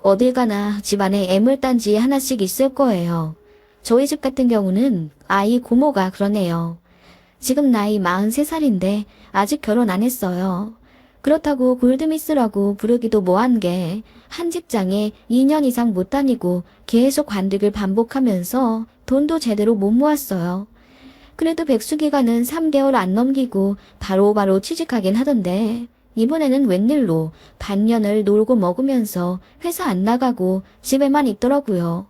어딜 가나 집안에 애물단지 하나씩 있을 거예요. 저희 집 같은 경우는 아이 고모가 그러네요. 지금 나이 43살인데 아직 결혼 안 했어요. 그렇다고 골드미스라고 부르기도 뭐한 게 한 직장에 2년 이상 못 다니고 계속 관직을 반복하면서 돈도 제대로 못 모았어요. 그래도 백수기간은 3개월 안 넘기고 바로바로 취직하긴 하던데 이번에는 웬일로 반년을 놀고 먹으면서 회사 안 나가고 집에만 있더라고요.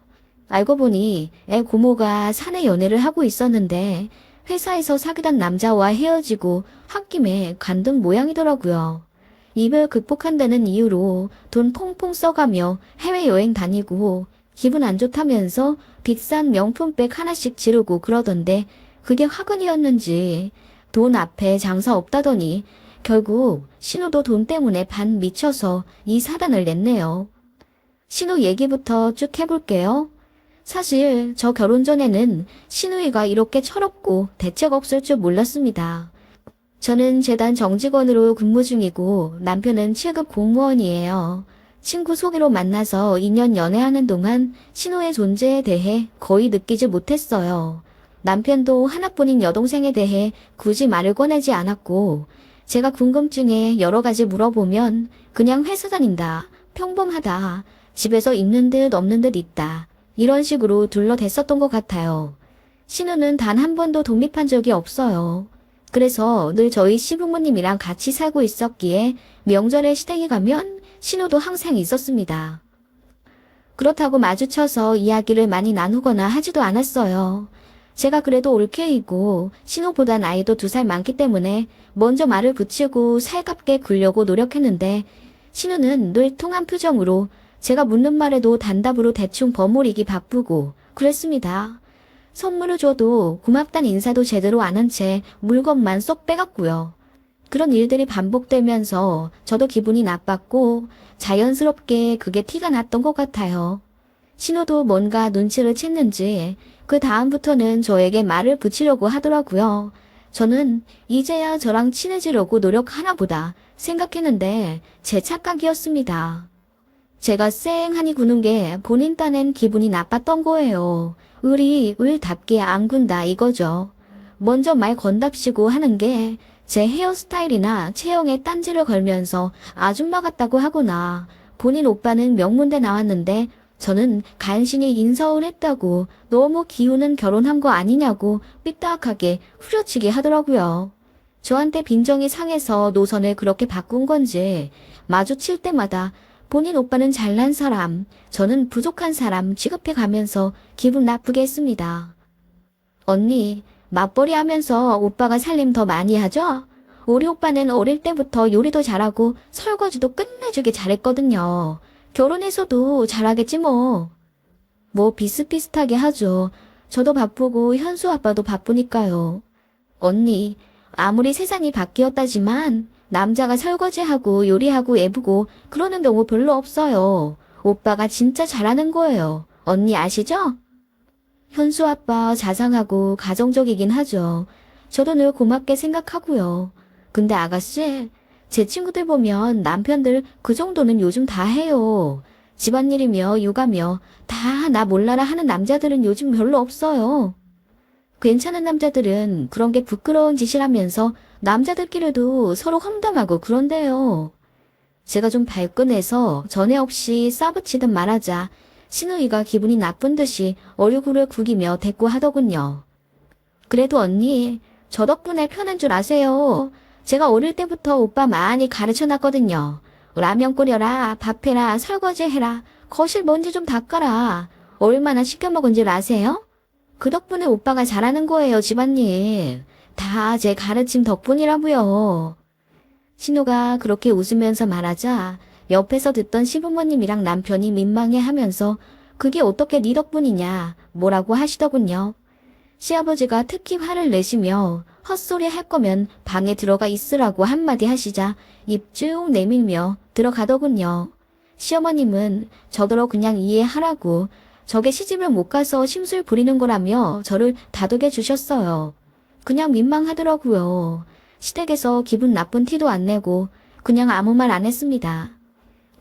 알고 보니 애 고모가 사내 연애를 하고 있었는데 회사에서 사귀던 남자와 헤어지고 홧김에 관둔 모양이더라고요. 이별 극복한다는 이유로 돈 퐁퐁 써가며 해외여행 다니고 기분 안 좋다면서 비싼 명품백 하나씩 지르고 그러던데 그게 화근이었는지 돈 앞에 장사 없다더니 결국 신우도 돈 때문에 반 미쳐서 이 사단을 냈네요. 신우 얘기부터 쭉 해볼게요. 사실 저 결혼 전에는 신우이가 이렇게 철없고 대책 없을 줄 몰랐습니다. 저는 재단 정직원으로 근무 중이고 남편은 7급 공무원이에요. 친구 소개로 만나서 2년 연애하는 동안 신우의 존재에 대해 거의 느끼지 못했어요. 남편도 하나뿐인 여동생에 대해 굳이 말을 꺼내지 않았고 제가 궁금증에 여러 가지 물어보면 그냥 회사 다닌다, 평범하다, 집에서 있는 듯 없는 듯 있다 이런 식으로 둘러댔었던 것 같아요. 신우는 단 한 번도 독립한 적이 없어요. 그래서 늘 저희 시부모님이랑 같이 살고 있었기에 명절에 시댁에 가면 신우도 항상 있었습니다. 그렇다고 마주쳐서 이야기를 많이 나누거나 하지도 않았어요. 제가 그래도 올케이고 신우보다 나이도 2살 많기 때문에 먼저 말을 붙이고 살갑게 굴려고 노력했는데 신우는 늘 통한 표정으로 제가 묻는 말에도 단답으로 대충 버무리기 바쁘고 그랬습니다. 선물을 줘도 고맙단 인사도 제대로 안 한 채 물건만 쏙 빼갔고요. 그런 일들이 반복되면서 저도 기분이 나빴고 자연스럽게 그게 티가 났던 것 같아요. 신우도 뭔가 눈치를 챘는지 그 다음부터는 저에게 말을 붙이려고 하더라고요. 저는 이제야 저랑 친해지려고 노력하나 보다 생각했는데 제 착각이었습니다. 제가 쌩하니 구는 게 본인 딴엔 기분이 나빴던 거예요. 을이 을답게 안 군다 이거죠. 먼저 말 건답시고 하는 게 제 헤어스타일이나 체형에 딴지를 걸면서 아줌마 같다고 하거나 본인 오빠는 명문대 나왔는데 저는 간신히 인서울 했다고 너무 기우는 결혼한 거 아니냐고 삐딱하게 후려치기 하더라고요. 저한테 빈정이 상해서 노선을 그렇게 바꾼 건지 마주칠 때마다 본인 오빠는 잘난 사람, 저는 부족한 사람 취급해 가면서 기분 나쁘게 했습니다. 언니, 맞벌이 하면서 오빠가 살림 더 많이 하죠? 우리 오빠는 어릴 때부터 요리도 잘하고 설거지도 끝내주게 잘했거든요. 결혼해서도 잘하겠지 뭐. 뭐 비슷비슷하게 하죠. 저도 바쁘고 현수 아빠도 바쁘니까요. 언니, 아무리 세상이 바뀌었다지만 남자가 설거지하고 요리하고 애부고 그러는 경우 별로 없어요. 오빠가 진짜 잘하는 거예요. 언니 아시죠? 현수 아빠 자상하고 가정적이긴 하죠. 저도 늘 고맙게 생각하고요. 근데 아가씨, 제 친구들 보면 남편들 그 정도는 요즘 다 해요. 집안일이며 육아며 다 나 몰라라 하는 남자들은 요즘 별로 없어요. 괜찮은 남자들은 그런 게 부끄러운 짓이라면서 남자들끼리도 서로 험담하고 그런데요. 제가 좀 발끈해서 전에 없이 싸붙이듯 말하자 신우이가 기분이 나쁜 듯이 얼굴을 구기며 대꾸하더군요. 그래도 언니, 저 덕분에 편한 줄 아세요. 제가 어릴 때부터 오빠 많이 가르쳐놨거든요. 라면 끓여라, 밥해라, 설거지해라, 거실 먼지 좀 닦아라. 얼마나 시켜먹은 줄 아세요? 그 덕분에 오빠가 잘하는 거예요, 집안일. 다 제 가르침 덕분이라고요. 신우가 그렇게 웃으면서 말하자 옆에서 듣던 시부모님이랑 남편이 민망해하면서 그게 어떻게 네 덕분이냐 뭐라고 하시더군요. 시아버지가 특히 화를 내시며 헛소리 할 거면 방에 들어가 있으라고 한마디 하시자 입 쭉 내밀며 들어가더군요. 시어머님은 저더러 그냥 이해하라고 저게 시집을 못 가서 심술 부리는 거라며 저를 다독여 주셨어요. 그냥 민망하더라고요. 시댁에서 기분 나쁜 티도 안 내고 그냥 아무 말 안 했습니다.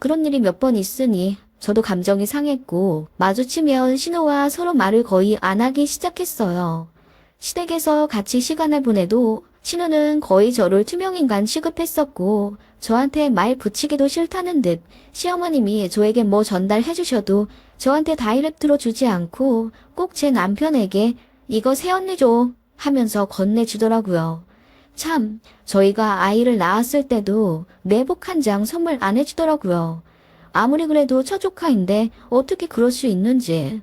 그런 일이 몇 번 있으니 저도 감정이 상했고 마주치면 신우와 서로 말을 거의 안 하기 시작했어요. 시댁에서 같이 시간을 보내도 신우는 거의 저를 투명인간 취급했었고 저한테 말 붙이기도 싫다는 듯 시어머님이 저에게 뭐 전달해 주셔도 저한테 다이렉트로 주지 않고 꼭 제 남편에게 이거 새언니 줘 하면서 건네주더라고요. 참, 저희가 아이를 낳았을 때도 내복 한 장 선물 안 해주더라고요. 아무리 그래도 처조카인데 어떻게 그럴 수 있는지.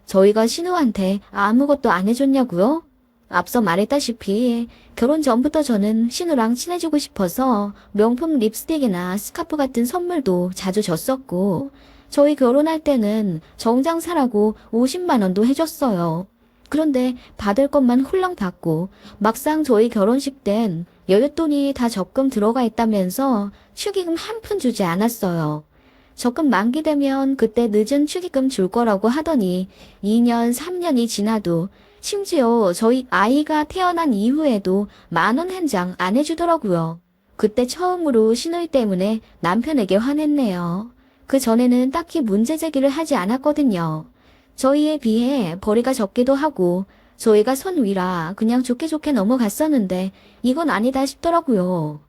저희가 신우한테 아무것도 안 해줬냐고요? 앞서 말했다시피 결혼 전부터 저는 신우랑 친해지고 싶어서 명품 립스틱이나 스카프 같은 선물도 자주 줬었고 저희 결혼할 때는 정장 사라고 50만 원도 해줬어요. 그런데 받을 것만 홀랑 받고 막상 저희 결혼식 땐 여윳돈이 다 적금 들어가 있다면서 축의금 한 푼 주지 않았어요. 적금 만기되면 그때 늦은 축의금 줄 거라고 하더니 2년, 3년이 지나도 심지어 저희 아이가 태어난 이후에도 10,000원 한 장 안 해주더라고요. 그때 처음으로 시누이 때문에 남편에게 화냈네요. 그 전에는 딱히 문제 제기를 하지 않았거든요. 저희에 비해 벌이가 적기도 하고 저희가 선 위라 그냥 좋게 좋게 넘어갔었는데 이건 아니다 싶더라고요.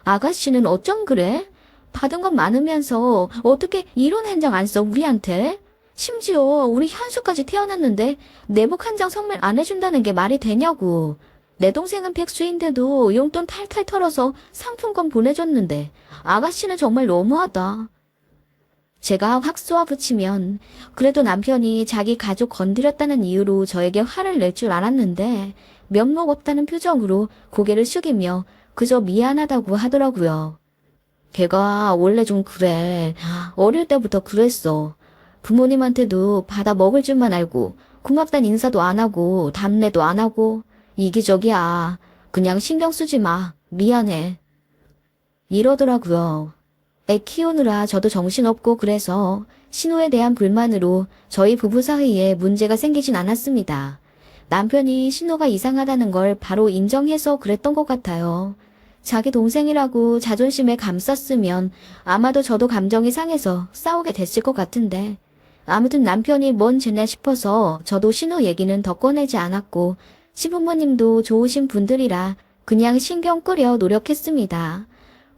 아가씨는 어쩜 그래? 받은 건 많으면서 어떻게 이런 한 장 안 써 우리한테? 심지어 우리 현수까지 태어났는데 내복 한 장 선물 안 해준다는 게 말이 되냐고. 내 동생은 백수인데도 용돈 탈탈 털어서 상품권 보내줬는데 아가씨는 정말 너무하다. 제가 확 쏘아붙이면 그래도 남편이 자기 가족 건드렸다는 이유로 저에게 화를 낼 줄 알았는데 면목 없다는 표정으로 고개를 숙이며 그저 미안하다고 하더라고요. 걔가 원래 좀 그래. 어릴 때부터 그랬어. 부모님한테도 받아 먹을 줄만 알고 고맙단 인사도 안 하고 답례도 안 하고 이기적이야. 그냥 신경 쓰지 마. 미안해. 이러더라고요. 애 키우느라 저도 정신없고 그래서 신우에 대한 불만으로 저희 부부 사이에 문제가 생기진 않았습니다. 남편이 신우가 이상하다는 걸 바로 인정해서 그랬던 것 같아요. 자기 동생이라고 자존심에 감쌌으면 아마도 저도 감정이 상해서 싸우게 됐을 것 같은데 아무튼 남편이 뭔 죄냐 싶어서 저도 신우 얘기는 더 꺼내지 않았고 시부모님도 좋으신 분들이라 그냥 신경 끄려 노력했습니다.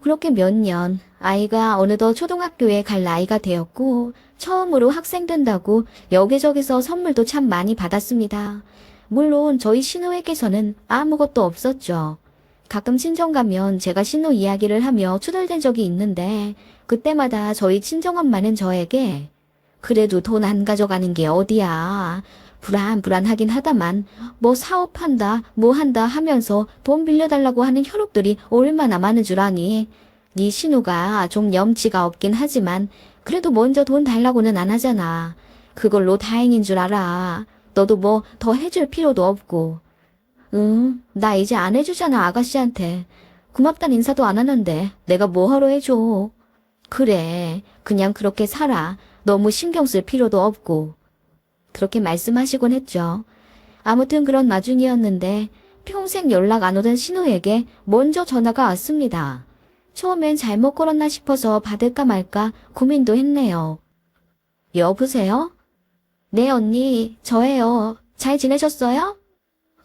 그렇게 몇 년, 아이가 어느덧 초등학교에 갈 나이가 되었고 처음으로 학생 된다고 여기저기서 선물도 참 많이 받았습니다. 물론 저희 신우에게서는 아무것도 없었죠. 가끔 친정 가면 제가 신우 이야기를 하며 투덜댄 적이 있는데 그때마다 저희 친정엄마는 저에게 그래도 돈 안 가져가는 게 어디야. 불안하긴 하다만 뭐 사업한다 뭐 한다 하면서 돈 빌려달라고 하는 혈육들이 얼마나 많은 줄 아니. 네 신우가 좀 염치가 없긴 하지만 그래도 먼저 돈 달라고는 안 하잖아. 그걸로 다행인 줄 알아. 너도 뭐 더 해줄 필요도 없고. 응, 나 이제 안 해주잖아 아가씨한테. 고맙단 인사도 안 하는데 내가 뭐하러 해줘. 그래, 그냥 그렇게 살아. 너무 신경 쓸 필요도 없고. 그렇게 말씀하시곤 했죠. 아무튼 그런 마중이었는데 평생 연락 안 오던 신우에게 먼저 전화가 왔습니다. 처음엔 잘못 걸었나 싶어서 받을까 말까 고민도 했네요. 여보세요? 네 언니, 저예요. 잘 지내셨어요?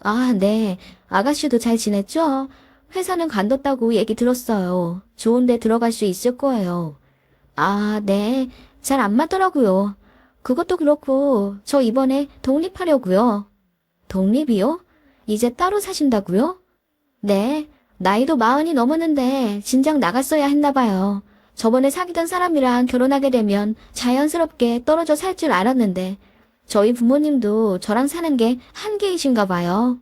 아, 네. 아가씨도 잘 지냈죠? 회사는 관뒀다고 얘기 들었어요. 좋은 데 들어갈 수 있을 거예요. 아, 네. 잘 안 맞더라고요. 그것도 그렇고 저 이번에 독립하려고요. 독립이요? 이제 따로 사신다고요? 네. 나이도 40이 넘었는데 진작 나갔어야 했나 봐요. 저번에 사귀던 사람이랑 결혼하게 되면 자연스럽게 떨어져 살 줄 알았는데 저희 부모님도 저랑 사는 게 한계이신가 봐요.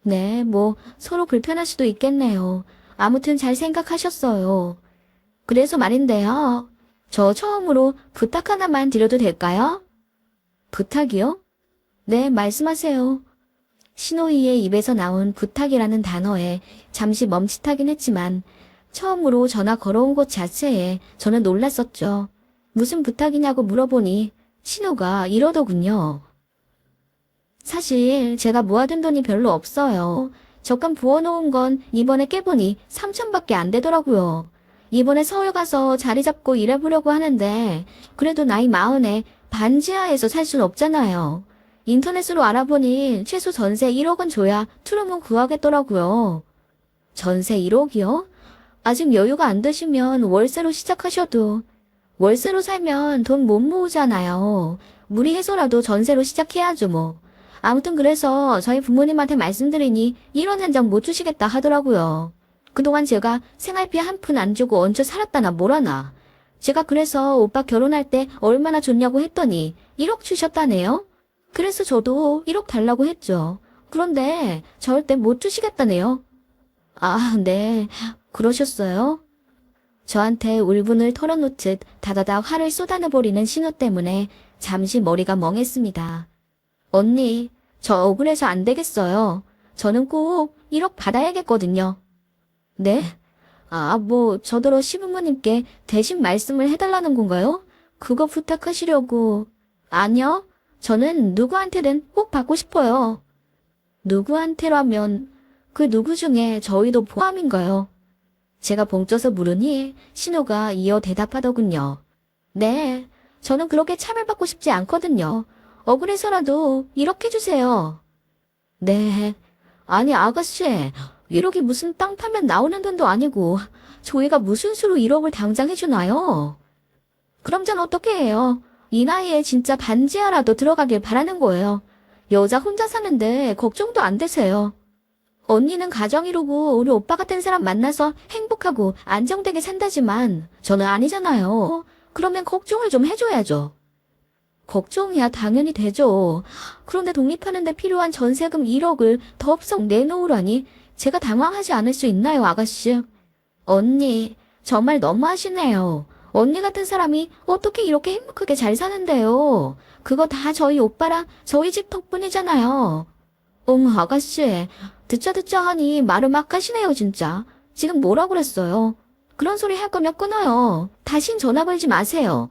네, 뭐 서로 불편할 수도 있겠네요. 아무튼 잘 생각하셨어요. 그래서 말인데요. 저 처음으로 부탁 하나만 드려도 될까요? 부탁이요? 네, 말씀하세요. 신호이의 입에서 나온 부탁이라는 단어에 잠시 멈칫하긴 했지만 처음으로 전화 걸어온 것 자체에 저는 놀랐었죠. 무슨 부탁이냐고 물어보니 신호가 이러더군요. 사실 제가 모아둔 돈이 별로 없어요. 적금 부어놓은 건 이번에 깨보니 3,000밖에 안 되더라고요. 이번에 서울 가서 자리 잡고 일해보려고 하는데 그래도 나이 40에 반지하에서 살 순 없잖아요. 인터넷으로 알아보니 최소 전세 1억은 줘야 투룸은 구하겠더라고요. 전세 1억이요? 아직 여유가 안 되시면 월세로 시작하셔도 월세로 살면 돈 못 모으잖아요. 무리해서라도 전세로 시작해야죠 뭐. 아무튼 그래서 저희 부모님한테 말씀드리니 1원 한 장 못 주시겠다 하더라고요. 그동안 제가 생활비 한 푼 안 주고 얹혀 살았다나 뭐라나. 제가 그래서 오빠 결혼할 때 얼마나 줬냐고 했더니 1억 주셨다네요. 그래서 저도 1억 달라고 했죠. 그런데 절대 못 주시겠다네요. 아, 네. 그러셨어요? 저한테 울분을 털어놓듯 다다닥 화를 쏟아내버리는 신호 때문에 잠시 머리가 멍했습니다. 언니, 저 억울해서 안 되겠어요. 저는 꼭 1억 받아야겠거든요. 네? 아, 뭐 저더러 시부모님께 대신 말씀을 해달라는 건가요? 그거 부탁하시려고. 아니요. 저는 누구한테든 꼭 받고 싶어요. 누구한테라면 그 누구 중에 저희도 포함인가요? 제가 벙쪄서 물으니 신호가 이어 대답하더군요. 네, 저는 그렇게 차별받고 싶지 않거든요. 억울해서라도 이렇게 주세요. 네, 아니 아가씨, 1억이 무슨 땅 파면 나오는 돈도 아니고 저희가 무슨 수로 1억을 당장 해주나요? 그럼 전 어떻게 해요? 이 나이에 진짜 반지하라도 들어가길 바라는 거예요. 여자 혼자 사는데 걱정도 안 되세요. 언니는 가정 이루고 우리 오빠 같은 사람 만나서 행복하고 안정되게 산다지만 저는 아니잖아요. 그러면 걱정을 좀 해줘야죠. 걱정이야 당연히 되죠. 그런데 독립하는데 필요한 전세금 1억을 덥석 내놓으라니 제가 당황하지 않을 수 있나요, 아가씨? 언니, 정말 너무하시네요. 언니 같은 사람이 어떻게 이렇게 행복하게 잘 사는데요. 그거 다 저희 오빠랑 저희 집 덕분이잖아요. 아가씨, 듣자 하니 말을 막 하시네요, 진짜. 지금 뭐라 그랬어요? 그런 소리 할 거면 끊어요. 다신 전화 걸지 마세요.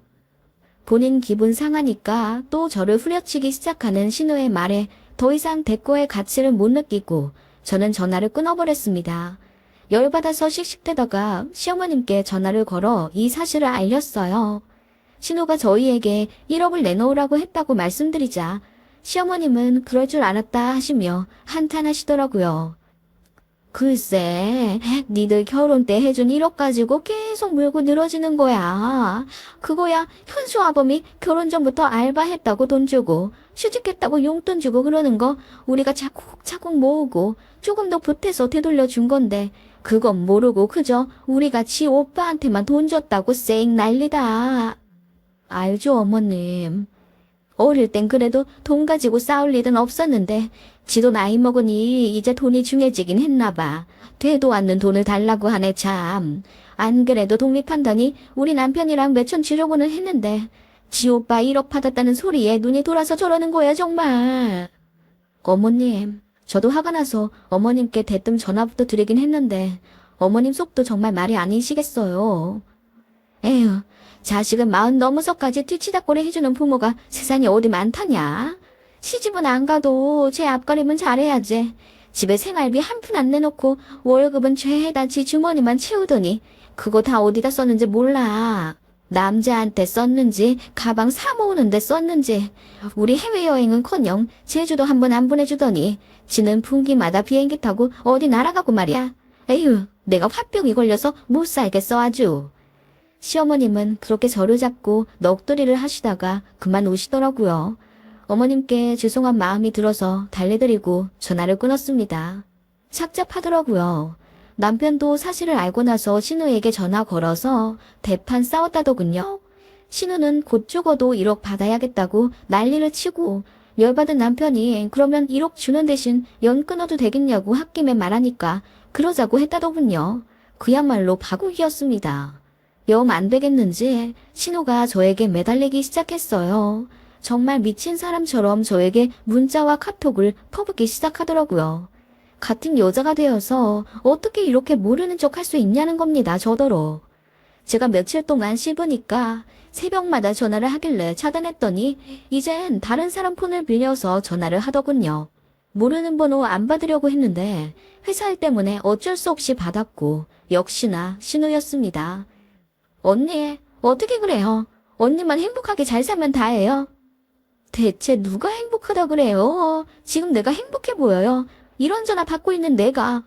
본인 기분 상하니까 또 저를 후려치기 시작하는 신우의 말에 더 이상 대꾸의 가치를 못 느끼고 저는 전화를 끊어버렸습니다. 열받아서 씩씩대다가 시어머님께 전화를 걸어 이 사실을 알렸어요. 신우가 저희에게 1억을 내놓으라고 했다고 말씀드리자 시어머님은 그럴 줄 알았다 하시며 한탄하시더라고요. 글쎄, 니들 결혼 때 해준 1억 가지고 계속 물고 늘어지는 거야. 그거야 현수 아범이 결혼 전부터 알바했다고 돈 주고 취직했다고 용돈 주고 그러는 거 우리가 차곡차곡 모으고 조금 더 보태서 되돌려 준 건데 그건 모르고 그저 우리가 지 오빠한테만 돈 줬다고 쌩 난리다. 알죠, 어머님. 어릴 땐 그래도 돈 가지고 싸울 일은 없었는데 지도 나이 먹으니 이제 돈이 중요해지긴 했나 봐. 되도 않는 돈을 달라고 하네 참. 안 그래도 독립한다니 우리 남편이랑 매천 지려고는 했는데 지 오빠 1억 받았다는 소리에 눈이 돌아서 저러는 거야 정말. 어머님, 저도 화가 나서 어머님께 대뜸 전화부터 드리긴 했는데 어머님 속도 정말 말이 아니시겠어요. 에휴, 자식은 40 넘어서까지 뒤치다꺼리 해주는 부모가 세상에 어디 많다냐. 시집은 안 가도 제 앞가림은 잘해야지. 집에 생활비 한 푼 안 내놓고 월급은 죄다 지 주머니만 채우더니 그거 다 어디다 썼는지 몰라. 남자한테 썼는지 가방 사 모으는데 썼는지 우리 해외여행은커녕 제주도 한 번 안 보내주더니 지는 분기마다 비행기 타고 어디 날아가고 말이야. 에휴, 내가 화병이 걸려서 못 살겠어 아주. 시어머님은 그렇게 저를 잡고 넋두리를 하시다가 그만 우시더라고요. 어머님께 죄송한 마음이 들어서 달래드리고 전화를 끊었습니다. 착잡하더라고요. 남편도 사실을 알고 나서 신우에게 전화 걸어서 대판 싸웠다더군요. 신우는 곧 죽어도 1억 받아야겠다고 난리를 치고 열받은 남편이 그러면 1억 주는 대신 연 끊어도 되겠냐고 홧김에 말하니까 그러자고 했다더군요. 그야말로 바구기였습니다. 영 안 되겠는지 신우가 저에게 매달리기 시작했어요. 정말 미친 사람처럼 저에게 문자와 카톡을 퍼붓기 시작하더라고요. 같은 여자가 되어서 어떻게 이렇게 모르는 척 할 수 있냐는 겁니다, 저더러. 제가 며칠 동안 씹으니까 새벽마다 전화를 하길래 차단했더니 이젠 다른 사람 폰을 빌려서 전화를 하더군요. 모르는 번호 안 받으려고 했는데 회사 일 때문에 어쩔 수 없이 받았고 역시나 신우였습니다. 언니, 어떻게 그래요? 언니만 행복하게 잘 살면 다예요. 대체 누가 행복하다 그래요? 지금 내가 행복해 보여요. 이런 전화 받고 있는 내가.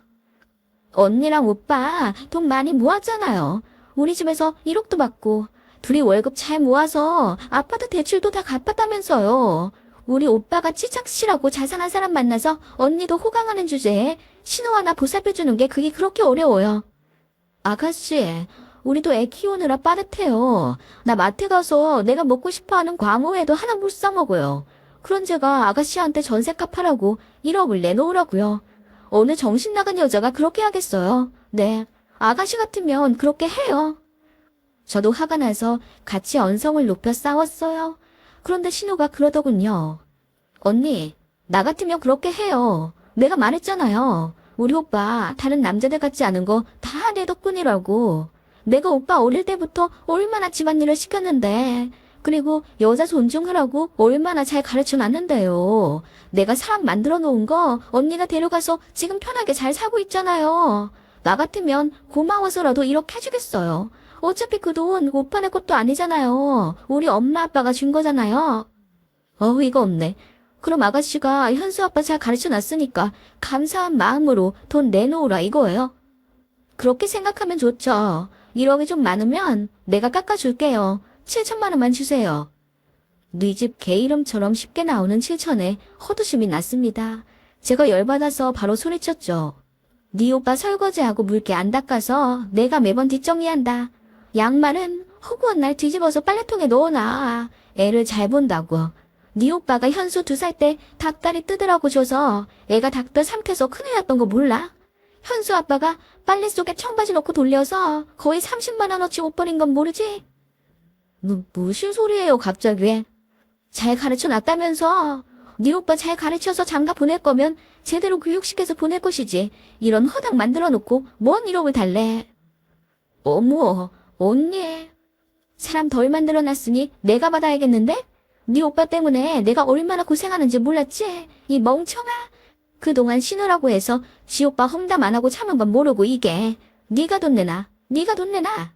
언니랑 오빠 돈 많이 모았잖아요. 우리 집에서 1억도 받고 둘이 월급 잘 모아서 아파트 대출도 다 갚았다면서요. 우리 오빠가 찌작시라고 자상한 사람 만나서 언니도 호강하는 주제에 신호 하나 보살펴주는 게 그게 그렇게 어려워요. 아가씨, 우리도 애 키우느라 빠듯해요. 나 마트 가서 내가 먹고 싶어하는 광어회도 하나 못 사 먹어요. 그런 제가 아가씨한테 전셋값 하라고 1억을 내놓으라고요. 어느 정신 나간 여자가 그렇게 하겠어요. 네, 아가씨 같으면 그렇게 해요. 저도 화가 나서 같이 언성을 높여 싸웠어요. 그런데 신우가 그러더군요. 언니, 나 같으면 그렇게 해요. 내가 말했잖아요. 우리 오빠 다른 남자들 같지 않은 거 다 내 덕분이라고. 내가 오빠 어릴 때부터 얼마나 집안일을 시켰는데, 그리고 여자 존중하라고 얼마나 잘 가르쳐놨는데요. 내가 사람 만들어 놓은 거 언니가 데려가서 지금 편하게 잘 살고 있잖아요. 나 같으면 고마워서라도 이렇게 해주겠어요. 어차피 그 돈 오빠네 것도 아니잖아요. 우리 엄마 아빠가 준 거잖아요. 어이가 없네. 그럼 아가씨가 현수 아빠 잘 가르쳐놨으니까 감사한 마음으로 돈 내놓으라 이거예요. 그렇게 생각하면 좋죠. 1억이 좀 많으면 내가 깎아줄게요. 7천만 원만 주세요. 네 집 개 이름처럼 쉽게 나오는 7천에 허드심이 났습니다. 제가 열받아서 바로 소리쳤죠. 네 오빠 설거지하고 물개 안 닦아서 내가 매번 뒷정리한다. 양말은 허구한 날 뒤집어서 빨래통에 넣어놔. 애를 잘 본다고. 네 오빠가 현수 2살 때 닭다리 뜯으라고 줘서 애가 닭뼈 삼켜서 큰일 났던 거 몰라? 현수 아빠가 빨래 속에 청바지 넣고 돌려서 거의 30만 원어치 옷 버린 건 모르지? 무슨 소리예요 갑자기? 잘 가르쳐 놨다면서. 네 오빠 잘 가르쳐서 장가 보낼 거면 제대로 교육시켜서 보낼 것이지. 이런 허당 만들어 놓고 뭔 1억을 달래. 어머, 언니. 사람 덜 만들어 놨으니 내가 받아야겠는데? 네 오빠 때문에 내가 얼마나 고생하는지 몰랐지? 이 멍청아. 그동안 신우라고 해서 지 오빠 험담 안 하고 참은 건 모르고 이게. 네가 돈 내놔. 네가 돈 내놔.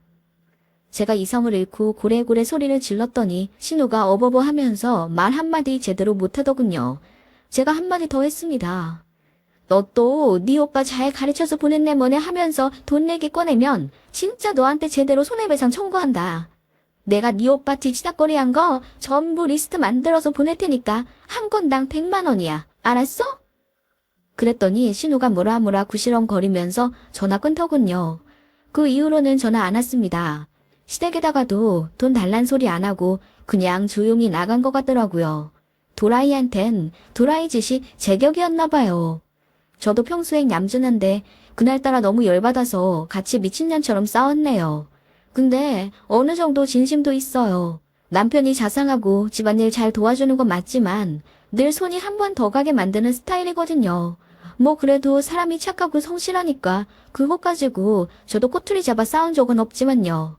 제가 이성을 잃고 고래고래 소리를 질렀더니 신우가 어버버 하면서 말 한마디 제대로 못하더군요. 제가 한마디 더 했습니다. 너 또 네 오빠 잘 가르쳐서 보냈네 뭐네 하면서 돈 내기 꺼내면 진짜 너한테 제대로 손해배상 청구한다. 내가 네 오빠 뒤치다꺼리 한 거 전부 리스트 만들어서 보낼 테니까 한 건당 100만 원이야. 알았어? 그랬더니 신우가 뭐라 구시렁거리면서 전화 끊더군요. 그 이후로는 전화 안 왔습니다. 시댁에다가도 돈 달란 소리 안 하고 그냥 조용히 나간 것 같더라고요. 도라이한텐 도라이 짓이 제격이었나 봐요. 저도 평소엔 얌전한데 그날따라 너무 열받아서 같이 미친년처럼 싸웠네요. 근데 어느 정도 진심도 있어요. 남편이 자상하고 집안일 잘 도와주는 건 맞지만 늘 손이 한 번 더 가게 만드는 스타일이거든요. 뭐 그래도 사람이 착하고 성실하니까 그것 가지고 저도 꼬투리 잡아 싸운 적은 없지만요.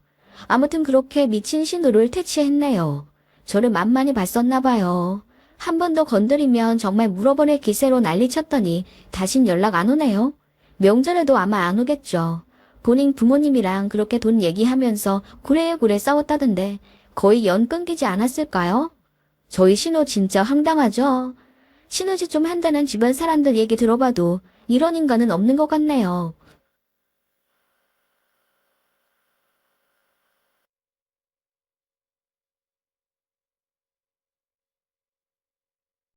아무튼 그렇게 미친 신우를 퇴치했네요. 저를 만만히 봤었나 봐요. 한 번 더 건드리면 정말 물어버릴 기세로 난리쳤더니 다신 연락 안 오네요. 명절에도 아마 안 오겠죠. 본인 부모님이랑 그렇게 돈 얘기하면서 구레구레 싸웠다던데 거의 연 끊기지 않았을까요? 저희 신우 진짜 황당하죠? 신우짓 좀 한다는 주변 사람들 얘기 들어봐도 이런 인간은 없는 것 같네요.